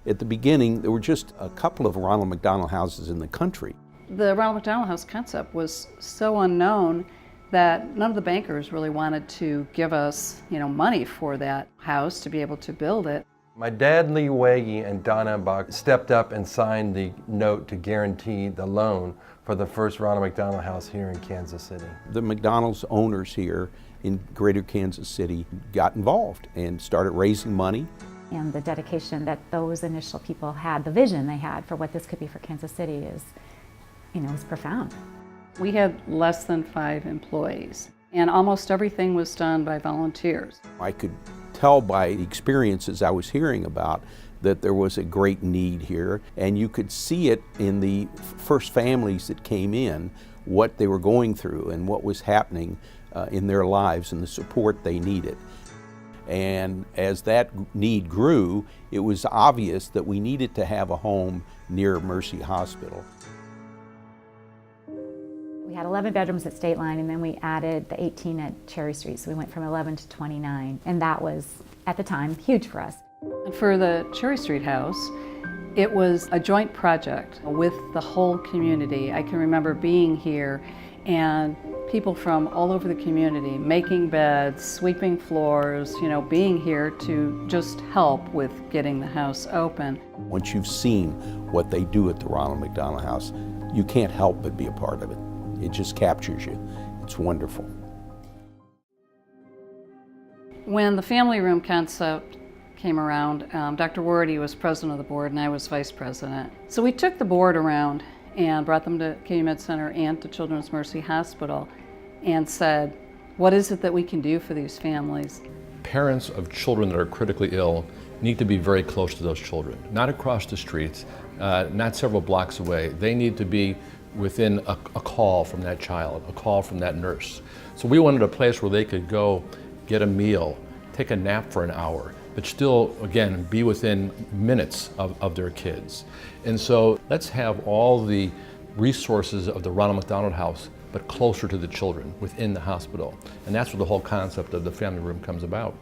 At the beginning, there were just a couple of Ronald McDonald houses in the country. The Ronald McDonald House concept was so unknown that none of the bankers really wanted to give us, money for that house to be able to build it. My dad, Lee Wagey, and Donna Buck stepped up and signed the note to guarantee the loan for the first Ronald McDonald House here in Kansas City. The McDonald's owners here in greater Kansas City got involved and started raising money. And the dedication that those initial people had, the vision they had for what this could be for Kansas City is profound. We had less than 5 employees, and almost everything was done by volunteers. I could tell by the experiences I was hearing about that there was a great need here, and you could see it in the first families that came in, what they were going through and what was happening in their lives and the support they needed. And as that need grew, it was obvious that we needed to have a home near Mercy Hospital. We had 11 bedrooms at State Line, and then we added the 18 at Cherry Street, so we went from 11 to 29, and that was, at the time, huge for us. And for the Cherry Street house, it was a joint project with the whole community. I can remember being here and people from all over the community making beds, sweeping floors, being here to just help with getting the house open. Once you've seen what they do at the Ronald McDonald House, you can't help but be a part of it. It just captures you. It's wonderful. When the family room concept came around, Dr. Wardy was president of the board and I was vice president. So we took the board around and brought them to KU Med Center and to Children's Mercy Hospital and said, what is it that we can do for these families? Parents of children that are critically ill need to be very close to those children, not across the streets, not several blocks away. They need to be within a call from that child, a call from that nurse. So we wanted a place where they could go get a meal, take a nap for an hour, but still, again, be within minutes of their kids. And so let's have all the resources of the Ronald McDonald House, but closer to the children within the hospital. And that's where the whole concept of the family room comes about.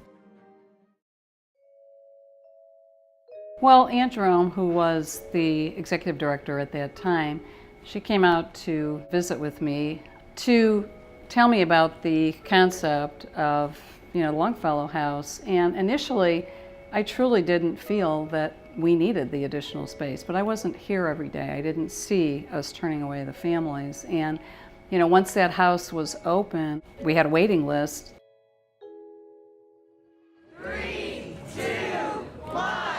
Well, Aunt Jerome, who was the executive director at that time, she came out to visit with me to tell me about the concept of Longfellow House. And initially, I truly didn't feel that we needed the additional space, but I wasn't here every day. I didn't see us turning away the families. And once that house was open, we had a waiting list. 3, 2, 1.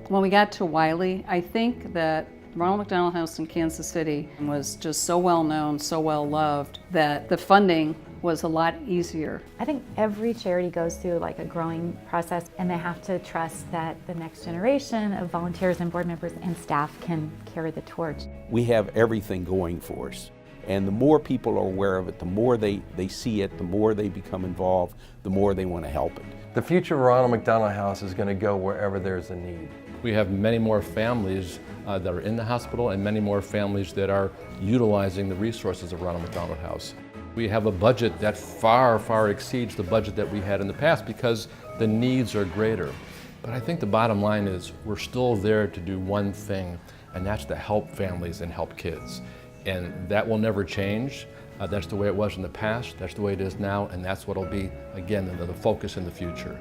When we got to WYLIE, I think that Ronald McDonald House in Kansas City was just so well known, so well loved, that the funding was a lot easier. I think every charity goes through like a growing process, and they have to trust that the next generation of volunteers and board members and staff can carry the torch. We have everything going for us. And the more people are aware of it, the more they see it, the more they become involved, the more they want to help it. The future of Ronald McDonald House is going to go wherever there's a need. We have many more families that are in the hospital and many more families that are utilizing the resources of Ronald McDonald House. We have a budget that far, far exceeds the budget that we had in the past because the needs are greater. But I think the bottom line is we're still there to do one thing, and that's to help families and help kids. And that will never change. That's the way it was in the past, that's the way it is now, and that's what will be, again, the focus in the future.